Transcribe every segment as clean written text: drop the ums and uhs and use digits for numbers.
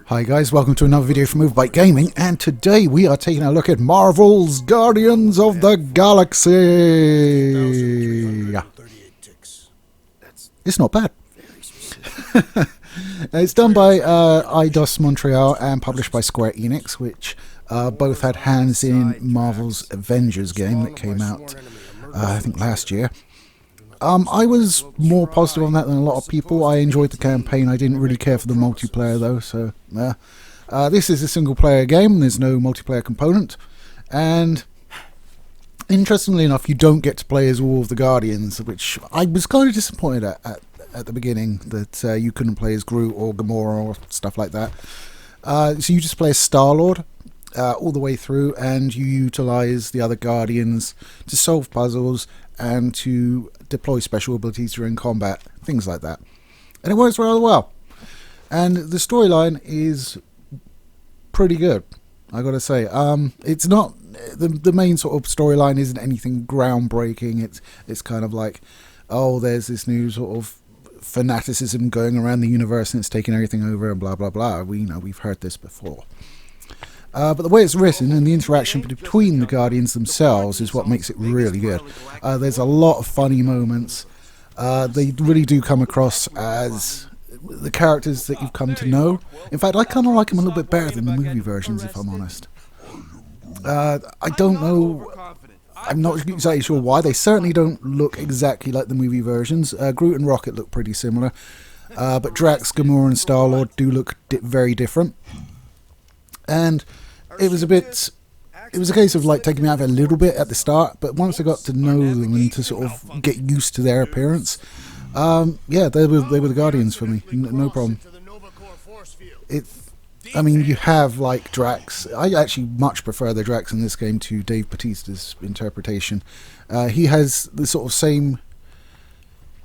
Hi guys, welcome to another video from Movebyte Gaming, and today we are taking a look at Marvel's Guardians of the Galaxy. It's not bad. It's done by Eidos Montreal and published by Square Enix, which both had hands in Marvel's Avengers game that came out, I think, last year. I was more positive on that than a lot of people. I enjoyed the campaign. I didn't really care for the multiplayer though, so this is a single player game. There's no multiplayer component, and interestingly enough, you don't get to play as all of the Guardians, which I was kind of disappointed at the beginning, that you couldn't play as Groot or Gamora or stuff like that. So you just play as Star-Lord all the way through, and you utilize the other Guardians to solve puzzles and to deploy special abilities during combat, things like that. And it works rather well. And the storyline is pretty good, I gotta say. It's not the main sort of storyline isn't anything groundbreaking. It's kind of like, oh, there's this new sort of fanaticism going around the universe and it's taking everything over and blah blah blah. We've heard this before. But the way it's written and the interaction between the Guardians themselves is what makes it really good. There's a lot of funny moments. They really do come across as the characters that you've come to know. In fact, I kind of like them a little bit better than the movie versions, if I'm honest. I don't know. I'm not exactly sure why. They certainly don't look exactly like the movie versions. Groot and Rocket look pretty similar. But Drax, Gamora and Star-Lord do look very different. And it was a case of like taking me out of it a little bit at the start, but once I got to know them and to sort of get used to their appearance, yeah, they were the Guardians for me, no problem. I mean, you have like Drax. I actually much prefer the Drax in this game to Dave Bautista's interpretation. He has the same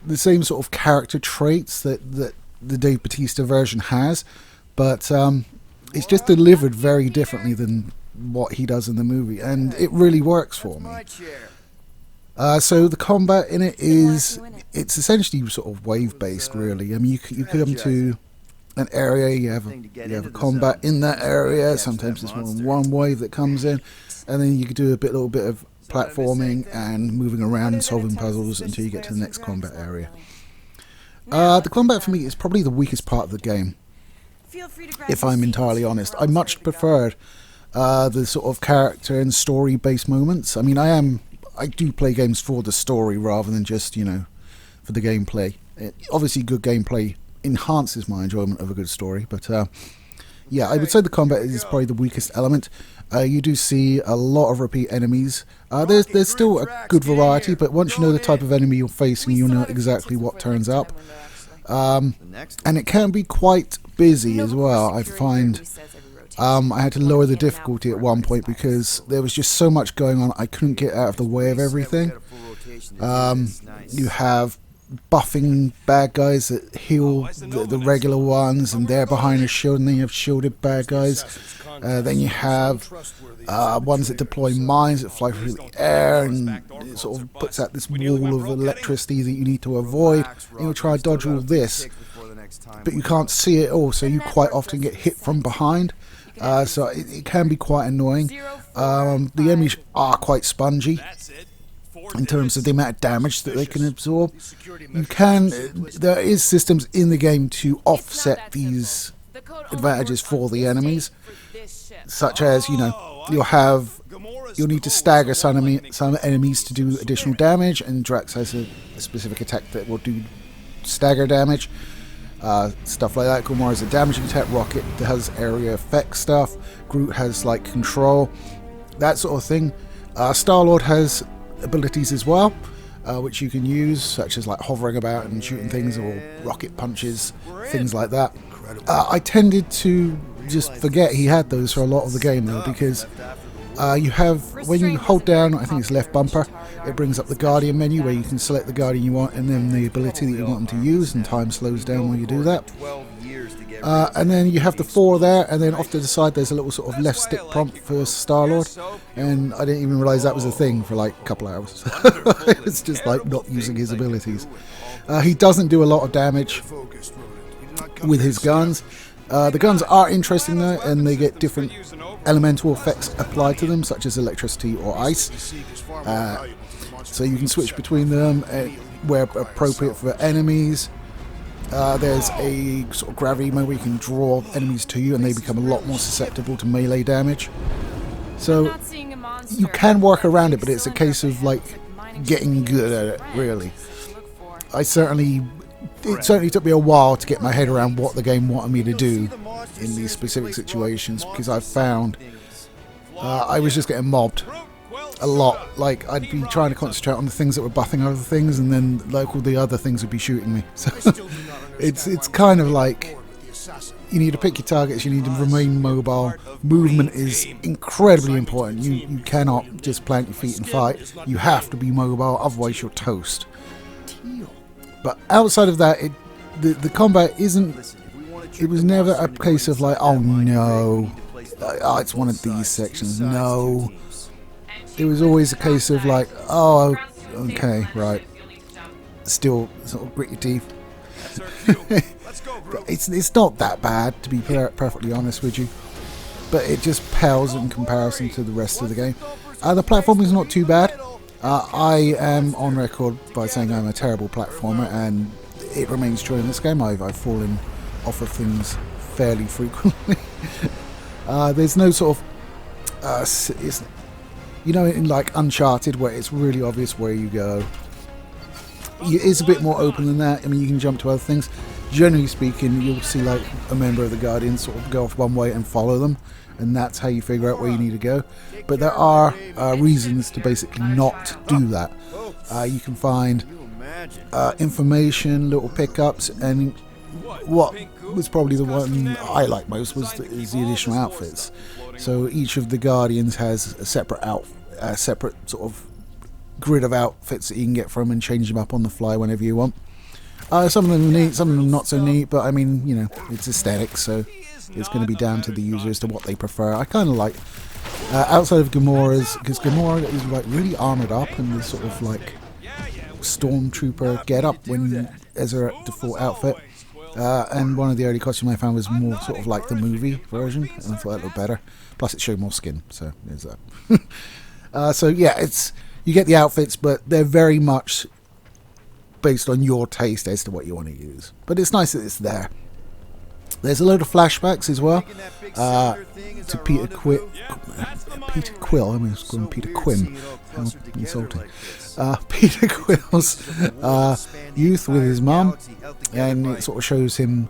sort of character traits that the Dave Bautista version has, but it's just delivered very differently than what he does in the movie, and it really works for me. So the combat in it it's essentially sort of wave-based, really. I mean, you come to an area, you have a combat in that area. Sometimes there's more than one wave that comes in, and then you can do a little bit of platforming and moving around and solving puzzles until you get to the next combat area. The combat for me is probably the weakest part of the game, if I'm entirely honest. I much preferred the sort of character and story-based moments. I mean, I do play games for the story rather than just, for the gameplay. Obviously, good gameplay enhances my enjoyment of a good story, but yeah, I would say the combat is probably the weakest element. You do see a lot of repeat enemies. There's still a good variety, but once you know the type of enemy you're facing, you know exactly what turns up. And it can be quite busy as well. I find I had to lower the difficulty at one point because there was just so much going on. I couldn't get out of the way of everything. You have buffing bad guys that heal the regular ones, and they're behind a shield, and then you have shielded bad guys. Then you have ones that deploy mines that fly through the air, and it sort of puts out this wall of electricity that you need to avoid. And you'll try to dodge all this, but you can't see it all, so you quite often get hit from behind. So it can be quite annoying. The enemies are quite spongy in terms of the amount of damage that they can absorb. There is systems in the game to offset these advantages for the enemies, such as, you'll need to stagger some enemies to do additional damage, and Drax has a specific attack that will do stagger damage. Stuff like that. Gamora has a damaging attack. Rocket has area effect stuff. Groot has like control, that sort of thing. Star-Lord has abilities as well, which you can use, such as like hovering about and shooting things, or rocket punches, things like that. I tended to just forget he had those for a lot of the game though, because when you hold down, I think it's left bumper, it brings up the Guardian menu where you can select the Guardian you want and then the ability that you want them to use, and time slows down while you do that. And then you have the 4 there, and then off to the side there's a little sort of left stick prompt for Star-Lord, and I didn't even realise that was a thing for like a couple hours. It's just like not using his abilities. He doesn't do a lot of damage with his guns. The guns are interesting though, and they get different elemental effects applied to them, such as electricity or ice. So you can switch between them where appropriate for enemies. There's a sort of gravity mode where you can draw enemies to you and they become a lot more susceptible to melee damage. So you can work around it, but it's a case of like getting good at it, really. It certainly took me a while to get my head around what the game wanted me to do in these specific situations, because I found I was just getting mobbed a lot. Like, I'd be trying to concentrate on the things that were buffing other things, and then like all the other things would be shooting me. So it's kind of like you need to pick your targets, you need to remain mobile. Movement is incredibly important. You cannot just plant your feet and fight. You have to be mobile, otherwise you're toast. But outside of that, the combat isn't... It was never a case of like, oh no, it's one of these sections. No. It was always a case of like, oh, okay, right. Still sort of grit your teeth. It's not that bad, to be perfectly honest with you. But it just pales in comparison to the rest of the game. The platforming is not too bad. I am on record by saying I'm a terrible platformer, and it remains true in this game. I've fallen off of things fairly frequently. There's no sort of... it's, you know, in like Uncharted, where it's really obvious where you go. It's a bit more open than that. I mean, you can jump to other things. Generally speaking, you'll see like a member of the Guardians sort of go off one way and follow them, and that's how you figure out where you need to go. But there are reasons to basically not do that. You can find information, little pickups, and what was probably the one I like most is the additional outfits. So each of the Guardians has a separate sort of grid of outfits that you can get from and change them up on the fly whenever you want. Some of them are neat, some of them not so neat, but I mean, you know, it's aesthetic, so it's going to be down to the user as to what they prefer. I kind of like, outside of Gamora's, because Gamora is like really armoured up in this sort of like stormtrooper get up as her default outfit. And one of the early costumes I found was more sort of like the movie version, and I thought that looked better. Plus it showed more skin, so there's that. So yeah, you get the outfits, but they're very much based on your taste as to what you want to use. But it's nice that it's there. There's a load of flashbacks as well to Peter Quill. I mean, it's called Peter Quinn. How insulting. Peter Quill's youth with his mum, and it sort of shows him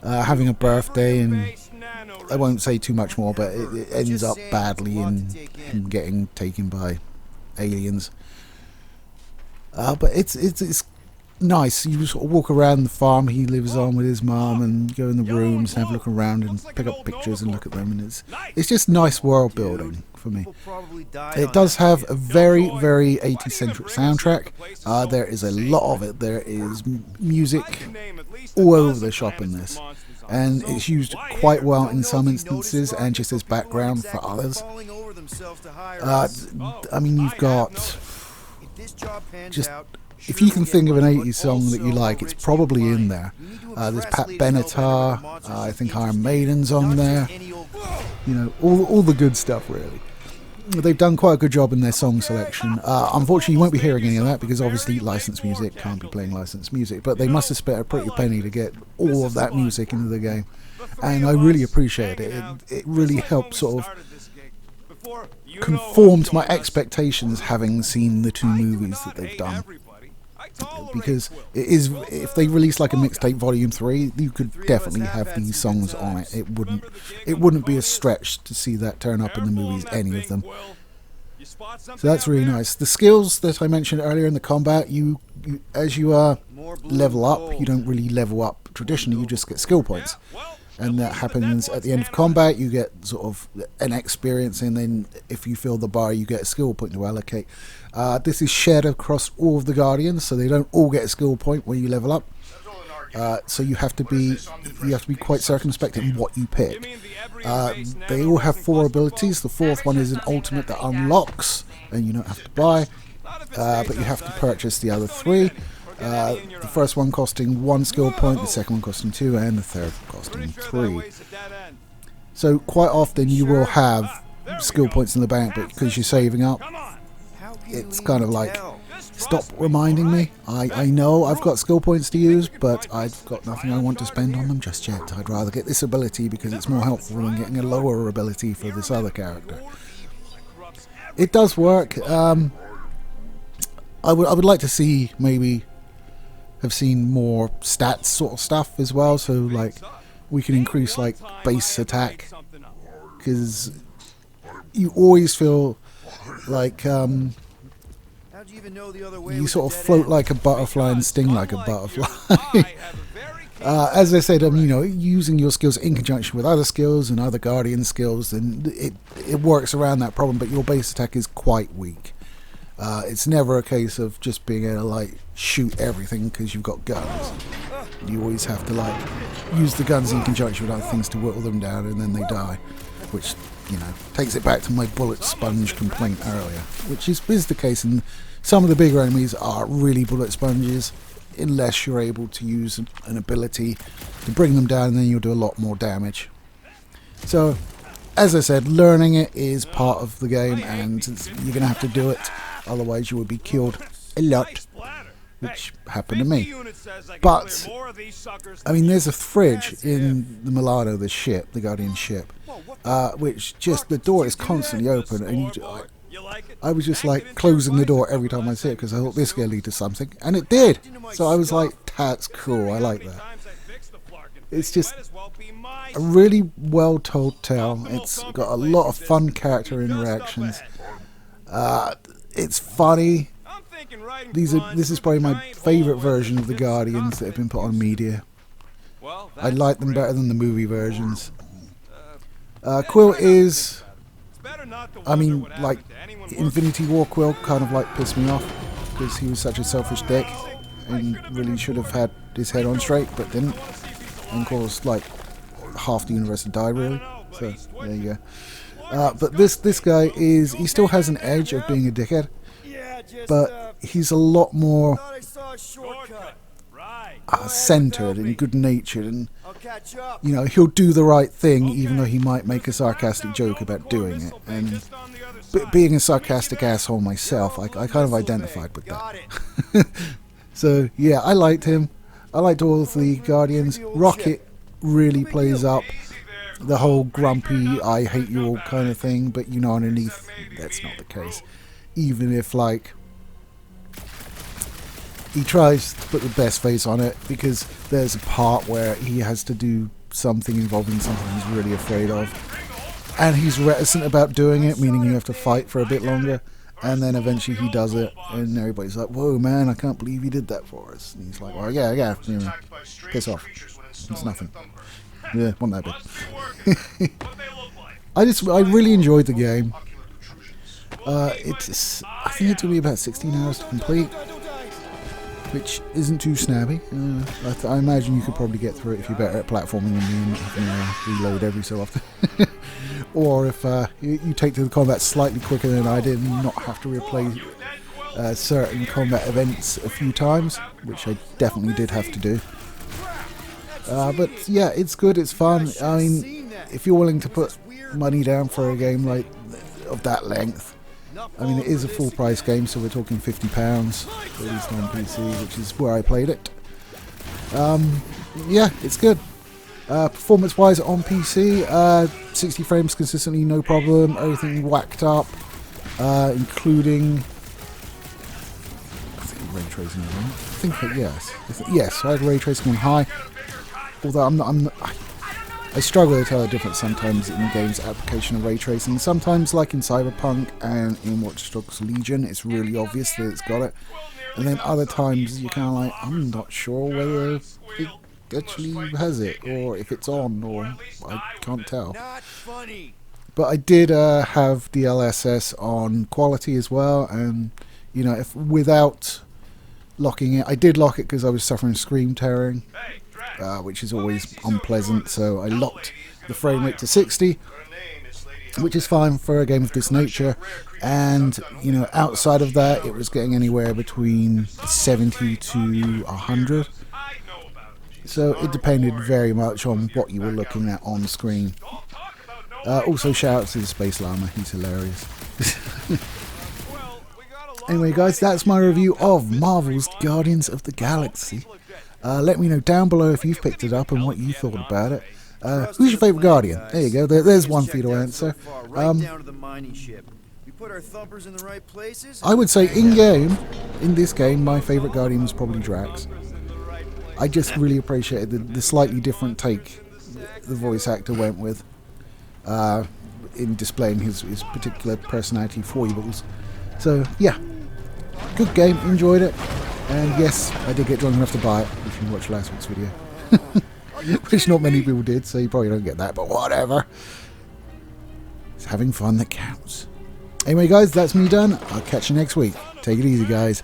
having a birthday, and I won't say too much more, but it ends up badly in him getting taken by aliens. But it's nice. You sort of walk around the farm he lives on with his mum, and go in the rooms and have a look around and pick up pictures and look at them, and it's just nice world building for me. It does have a very, very 80s centric soundtrack. There is a lot of it. There is music all over the shop in this, and it's used quite well in some instances and just as background for others. I mean, you've got just... If you can think of an 80s song that you like, it's probably in there. There's Pat Benatar, I think Iron Maiden's on there. You know, all the good stuff, really. They've done quite a good job in their song selection. Unfortunately, you won't be hearing any of that, because obviously licensed music can't be playing licensed music. But they must have spent a pretty penny to get all of that music into the game. And I really appreciate it. It really helped sort of conform to my expectations, having seen the two movies that they've done. Because it is, if they release like a mixtape volume 3, you could definitely have these songs on it. It wouldn't be a stretch to see that turn up in the movies, any of them. So that's really nice. The skills that I mentioned earlier in the combat, you as you level up, you don't really level up traditionally, you just get skill points. And that happens at the end of combat. You get sort of an experience, and then if you fill the bar, you get a skill point to allocate. This is shared across all of the Guardians, so they don't all get a skill point when you level up. So you have to be quite circumspect in what you pick. They all have 4 abilities. The 4th one is an ultimate that unlocks, and you don't have to buy, but you have to purchase the other 3. The first one costing 1 skill point, the second one costing 2, and the third costing 3. So quite often you will have skill points in the bank, but because you're saving up, it's kind of like, stop reminding me. I know I've got skill points to use, but I've got nothing I want to spend on them just yet. I'd rather get this ability because it's more helpful than getting a lower ability for this other character. It does work. I would like to see, maybe have seen more stats sort of stuff as well, so like we can increase like base attack, because you always feel like you sort of float like a butterfly and sting like a butterfly. As I said, using your skills in conjunction with other skills and other guardian skills, and it works around that problem, but your base attack is quite weak. It's never a case of just being able to like shoot everything because you've got guns. You always have to like use the guns in conjunction with other things to whittle them down, and then they die, which takes it back to my bullet sponge complaint earlier, which is the case. And some of the bigger enemies are really bullet sponges, unless you're able to use an ability to bring them down, and then you'll do a lot more damage. So, as I said, learning it is part of the game, and you're going to have to do it, otherwise you will be killed a lot, which happened to me. But, I mean, there's a fridge in the Milano, the ship, the Guardian ship, which just, the door is constantly open, and I was just like closing the door every time I see it, because I thought this is going to lead to something, and it did. So I was like, that's cool, I like that. It's just a really well told tale. It's got a lot of fun character interactions. It's funny. This is probably my favourite version of the Guardians that have been put on media. I like them better than the movie versions. Quill is, I mean, like, Infinity War Quill kind of like pissed me off, because he was such a selfish dick and really should have had his head on straight, but didn't, and caused like half the universe to die, really. So there you go. But this guy he still has an edge of being a dickhead, but he's a lot more centered and good-natured, and he'll do the right thing even though he might make a sarcastic joke about doing it. And being a sarcastic asshole myself, I kind of identified with that. So yeah, I liked him. I liked all of the Guardians. Rocket really plays up the whole grumpy, I hate you all kind of thing, but underneath that's not the case. Even if like he tries to put the best face on it, because there's a part where he has to do something involving something he's really afraid of, and he's reticent about doing it, meaning you have to fight for a bit longer, and then eventually he does it, and everybody's like, whoa man, I can't believe he did that for us. And he's like, well, yeah, piss off, it's nothing. Yeah, wasn't that big. I really enjoyed the game. I think it took me about 16 hours to complete, which isn't too snabby. I imagine you could probably get through it if you're better at platforming than me and not having to reload every so often. Or if you take to the combat slightly quicker than I did and not have to replay certain combat events a few times, which I definitely did have to do. But yeah, it's good, it's fun. I mean, if you're willing to put money down for a game like of that length, I mean, it is a full price game, so we're talking £50, at least on PC, which is where I played it. Yeah, it's good. Performance wise on PC, 60 frames consistently, no problem. Everything whacked up, including, I think ray tracing on. I think yes, I had ray tracing on high. Although I struggle to tell the difference sometimes in games' application of ray tracing. Sometimes, like in Cyberpunk and in Watch Dogs Legion, it's really obvious that it's got it. And then other times you're kind of like, I'm not sure whether it actually has it, or if it's on, or I can't tell. But I did have DLSS on quality as well, and if without locking it, I did lock it because I was suffering screen tearing. Which is always unpleasant, so I locked the frame rate to 60, which is fine for a game of this nature. And you know, outside of that, it was getting anywhere between 70 to 100. So it depended very much on what you were looking at on screen. Also, shout out to the Space Llama, he's hilarious. Anyway, guys, that's my review of Marvel's Guardians of the Galaxy. Let me know down below if you've picked it up and what you thought about it. Who's your favourite Guardian? There you go, there's one for you to answer. I would say in this game, my favourite Guardian was probably Drax. I just really appreciated the slightly different take the voice actor went with in displaying his particular personality foibles. So yeah, good game, enjoyed it, and yes, I did get drunk enough to buy it, if you watched last week's video. Which not many people did, so you probably don't get that, but whatever. It's having fun that counts. Anyway guys, that's me done. I'll catch you next week. Take it easy, guys.